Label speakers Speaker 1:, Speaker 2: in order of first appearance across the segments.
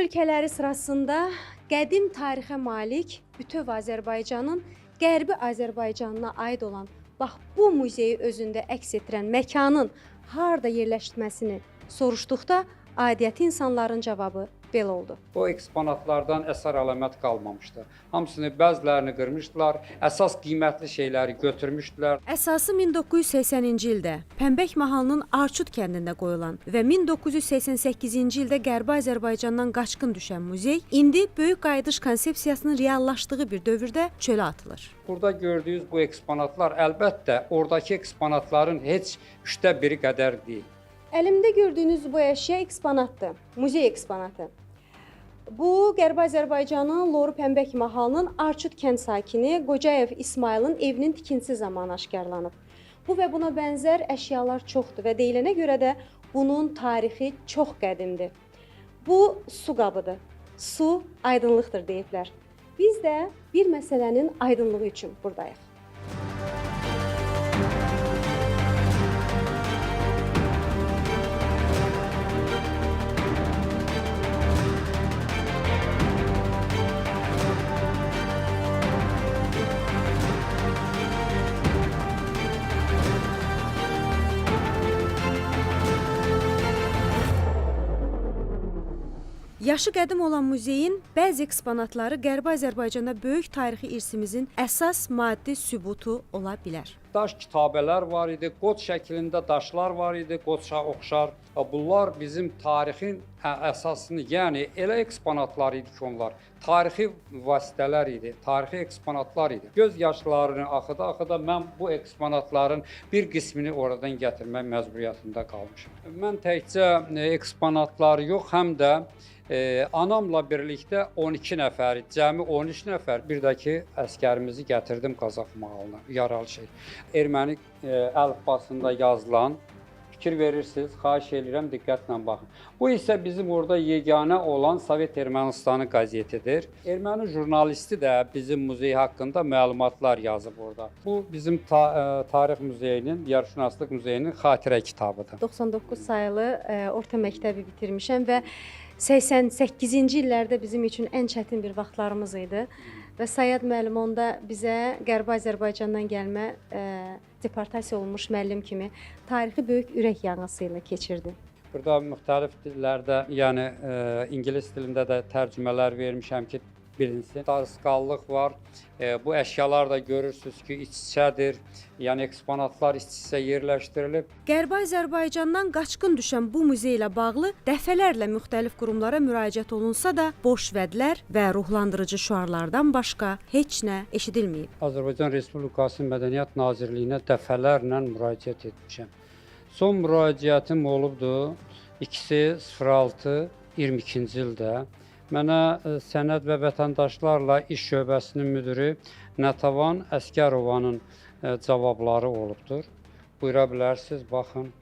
Speaker 1: ölkələri sırasında qədim tarixə malik bütöv Azərbaycanın Qərbi Azərbaycanına aid olan bax bu muzeyi özündə əks etdirən məkanın harda yerləşməsini soruşduqda aidiyyəti insanların cavabı belə oldu.
Speaker 2: O eksponatlardan əsər əlamət qalmamışdı. Hamısını, bəzilərini qırmışdılar, əsas qiymətli şeyləri götürmüşdülər.
Speaker 1: Əsası 1980-ci ildə Pənbək mahalının Arçut kəndində qoyulan və 1988-ci ildə Qərbi Azərbaycandan qaçqın düşən muzey indi böyük qayıdış konsepsiyasının reallaşdığı bir dövrdə çölə atılır.
Speaker 2: Burada gördüyünüz bu eksponatlar əlbəttə oradakı eksponatların heç 1/3 qədər deyil.
Speaker 1: Əlimdə gördüyünüz bu əşya eksponatdır, muzey eksponatı. Bu, Qərbi Azərbaycanın Loru Pənbək mahalının Arçut kənd sakini Qocayev İsmailin evinin tikintisi zamanı aşkarlanıb. Bu və buna bənzər əşyalar çoxdur və deyilənə görə də bunun tarixi çox qədimdir. Bu, su qabıdır. Su aydınlıqdır deyiblər. Biz də bir məsələnin aydınlığı üçün buradayıq. Yaşı qədim olan muzeyin bəzi eksponatları Qərbi Azərbaycanda böyük tarixi irsimizin əsas maddi sübutu ola bilər.
Speaker 2: Daş kitabələr var idi, qod şəklində daşlar var idi, qodşa oxşar. Bunlar bizim tarixin əsasını, yəni elə eksponatlar idi ki, onlar tarixi vasitələr idi, tarixi eksponatlar idi. Göz yaşlarını axıda-axıda mən bu eksponatların bir qismini oradan gətirmək məcburiyyətində qalmışam. Mən təkcə eksponatları yox, həm də anamla birlikdə 12 nəfər, cəmi 13 nəfər, bir də ki, əskərimizi gətirdim Qazax mahalına, yaralı şey. Erməni əlifbasında yazılan, fikir verirsiniz, xahiş edirəm, diqqətlə baxın. Bu isə bizim orada yeganə olan Sovet Ermənistanı qazetidir. Erməni jurnalisti də bizim muzey haqqında məlumatlar yazıb orada. Bu bizim Tarix Muzeyinin, Diyarşünaslıq Muzeyinin xatirə kitabıdır.
Speaker 1: 99 sayılı orta məktəbi bitirmişəm və 88-ci illərdə bizim üçün ən çətin bir vaxtlarımız idi və Sayad müəllim onda bizə Qərbi Azərbaycandan gəlmə deportasiya olunmuş müəllim kimi tarixi böyük ürək yanğısı ilə keçirdi.
Speaker 2: Burada müxtəlif dillərdə, yəni ingilis dilində də tərcümələr vermişəm ki, bilinsin. Darısqallıq var. Bu əşyalar da görürsünüz ki, iç-içədir. Yəni eksponatlar iç-içə yerləşdirilib.
Speaker 1: Qərbi Azərbaycandan qaçqın düşən bu muzey ilə bağlı dəfələrlə müxtəlif qurumlara müraciət olunsa da, boş vədlər və ruhlandırıcı şüarlardan başqa heç nə eşidilməyib.
Speaker 2: Azərbaycan Respublikası Mədəniyyət Nazirliyinə dəfələrlə müraciət etmişəm. Son müraciətim olubdu 2/06/22-ci ildə. Mənə Sənəd və Vətəndaşlarla İş Şöbəsinin müdiri Natavan Əskərovanın cavabları olubdur. Buyura bilərsiniz, baxın.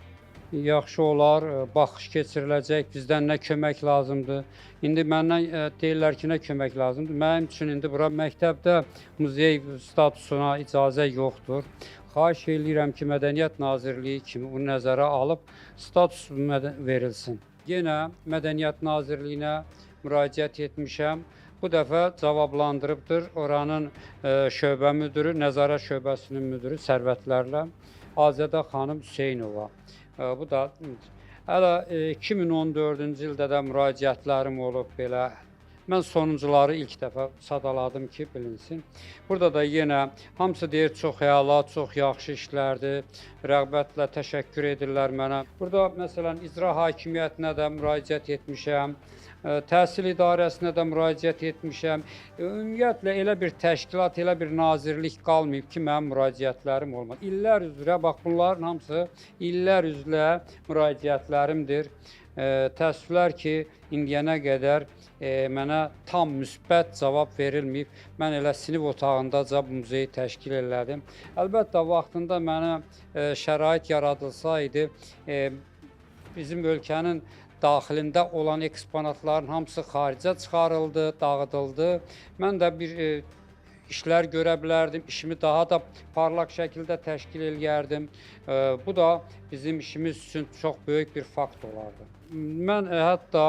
Speaker 2: Yaxşı olar, baxış keçiriləcək, bizdən nə kömək lazımdır. İndi məndən deyirlər ki, nə kömək lazımdır. Mənim üçün indi bura məktəbdə muzey statusuna icazə yoxdur. Xahiş edirəm ki, Mədəniyyət Nazirliyi kimi bunu nəzərə alıb status verilsin. Yenə Mədəniyyət Nazirliyinə müraciət etmişəm. Bu dəfə cavablandırıbdır oranın şöbə müdürü, Nəzarət şöbəsinin müdürü Sərvətlərlə Azədə xanım Hüseynova. Bu da hələ 2014-cü ildə də müraciətlərim olub belə. Mən sonuncuları ilk dəfə sadaladım ki, bilinsin. Burada da yenə hamısı deyir, çox əla, çox yaxşı işlərdir. Rəğbətlə təşəkkür edirlər mənə. Burada məsələn icra hakimiyyətinə də müraciət etmişəm. Təhsil idarəsinə də müraciət etmişəm. Ümumiyyətlə elə bir təşkilat, elə bir nazirlik qalmayıb ki, mənim müraciətlərim olmaz. İllər üzrə, bax bunların hamısı illər üzrə müraciətlərimdir. Təəssüflər ki, indiyənə qədər mənə tam müsbət cavab verilməyib. Mən elə sinif otağındaca bu muzeyi təşkil elədim. Əlbəttə, vaxtında mənə şərait yaradılsaydı, bizim ölkənin daxilində olan eksponatların hamısı xaricə çıxarıldı, dağıdıldı. Mən də bir işlər görə bilərdim, işimi daha da parlaq şəkildə təşkil eləyərdim. Bu da bizim işimiz üçün çox böyük bir faktor olardı. Mən hətta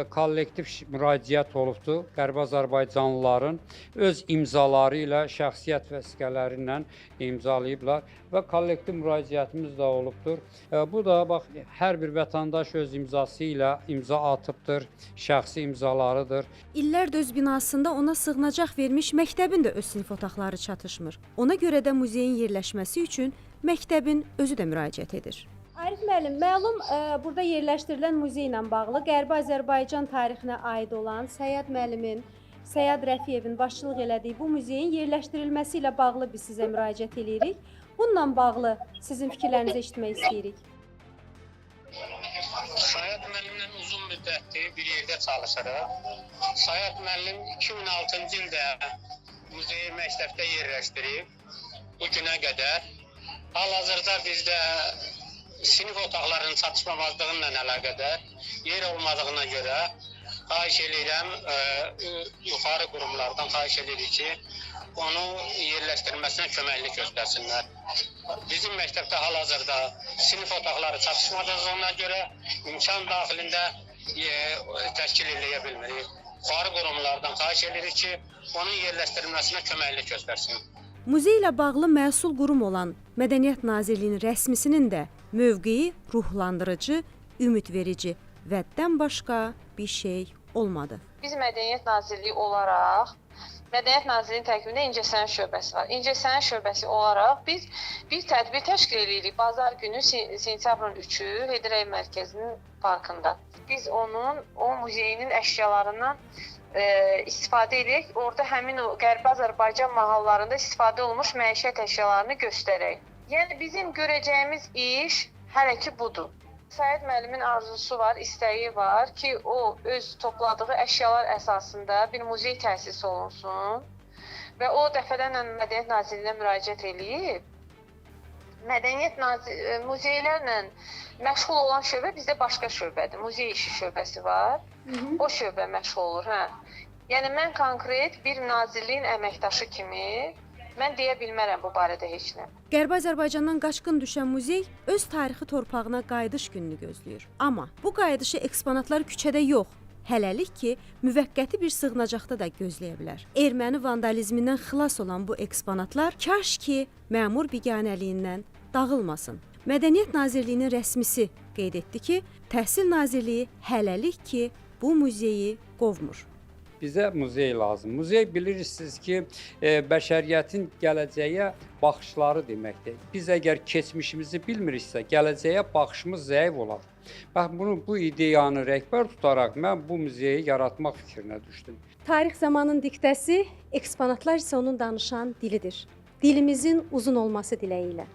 Speaker 2: kollektiv müraciət olubdu. Qərbi Azərbaycanlıların öz imzaları ilə, şəxsiyyət vəsiqələri ilə imzalayıblar və kollektiv müraciətimiz də olubdur. Bu da bax hər bir vətəndaş öz imzası ilə imza atıbdır, şəxsi imzalarıdır.
Speaker 1: İllərdir öz binasında ona sığınacaq vermiş məktəbin də öz sinif otaqları çatışmır. Ona görə də muzeyin yerləşməsi üçün məktəbin özü də müraciət edir. Arif müəllim, məlum burada yerləşdirilən muzey ilə bağlı Qərbi Azərbaycan tarixinə aid olan Səyyad müəllimin, Səyyad Rəfiyevin başçılıq elədiyi bu muzeyin yerləşdirilməsi ilə bağlı biz sizə müraciət edirik. Bununla bağlı sizin fikirlərinizi eşitmək istəyirik.
Speaker 3: Səyyad müəllimlə uzun müddətdir bir yerdə çalışırıq. Səyyad müəllim 2006-cı ildə muzeyi məktəbdə yerləşdirib bu günə qədər. Hal-hazırda bizdə sinif otaqlarının çatışmamazlığı ilə əlaqədar yer olmadığına görə xahiş edirəm, yuxarı qurumlardan xahiş edirik ki, onu yerləşdirməsinə köməklik göstərsinlər. Bizim məktəbdə hal-hazırda sinif otaqları çatışmadığına görə imkan daxilində təşkil eləyə bilmirik. Yuxarı qurumlardan xahiş edirik ki, onun yerləşdirilməsinə köməklik göstərsin.
Speaker 1: Muzey ilə bağlı məsul qurum olan Mədəniyyət Nazirliyinin rəsmisinin də mövqeyi ruhlandırıcı, ümidverici və dən başqa bir şey olmadı.
Speaker 4: Biz Mədəniyyət Nazirliyi olaraq, Mədəniyyət Nazirliyinin tərkibində İncəsənət şöbəsi var. İncəsənət şöbəsi olaraq biz bir tədbir təşkil edirik. Bazar günü sentyabrın 3-ü Heydər Əliyev Mərkəzinin parkında. Biz o muzeyinin əşyalarından istifadə edirik. Orada həmin o Qərbi Azərbaycan mahallarında istifadə olunmuş məişət əşyalarını göstərək. Yəni bizim görəcəyimiz iş hələ ki budur. Səyyad müəllimin arzusu var, istəyi var ki, o öz topladığı əşyalar əsasında bir muzey təsis olunsun və o dəfələrlə Mədəniyyət Nazirliyinə müraciət eləyib. Muzeylərlə məşğul olan şöbə bizdə başqa şöbədir. Muzey işi şöbəsi var. O şöbə məşğul olur, hə. Yəni mən konkret bir nazirliyin əməkdaşı kimi mən deyə bilmərəm bu barədə heç nə.
Speaker 1: Qərbi Azərbaycandan qaçqın düşən muzey öz tarixi torpağına qayıdış gününü gözləyir. Amma bu qayıdışı eksponatlar küçədə yox, hələlik ki, müvəqqəti bir sığınacaqda da gözləyə bilər. Erməni vandalizmindən xilas olan bu eksponatlar kaş ki, məmur biganəliyindən dağılmasın. Mədəniyyət Nazirliyinin rəsmisi qeyd etdi ki, Təhsil Nazirliyi hələlik ki, bu muzeyi qovmur.
Speaker 2: Bizə muzey lazım. Muzey bilirsiniz ki, bəşəriyyətin gələcəyə baxışları deməkdir. Biz əgər keçmişimizi bilmiriksə, gələcəyə baxışımız zəif olar. Bax, bu ideyanı rəhbər tutaraq mən bu muzeyi yaratmaq fikrinə düşdüm.
Speaker 1: Tarix zamanın diktəsi, eksponatlar isə onun danışan dilidir. Dilimizin uzun olması diləyi ilə.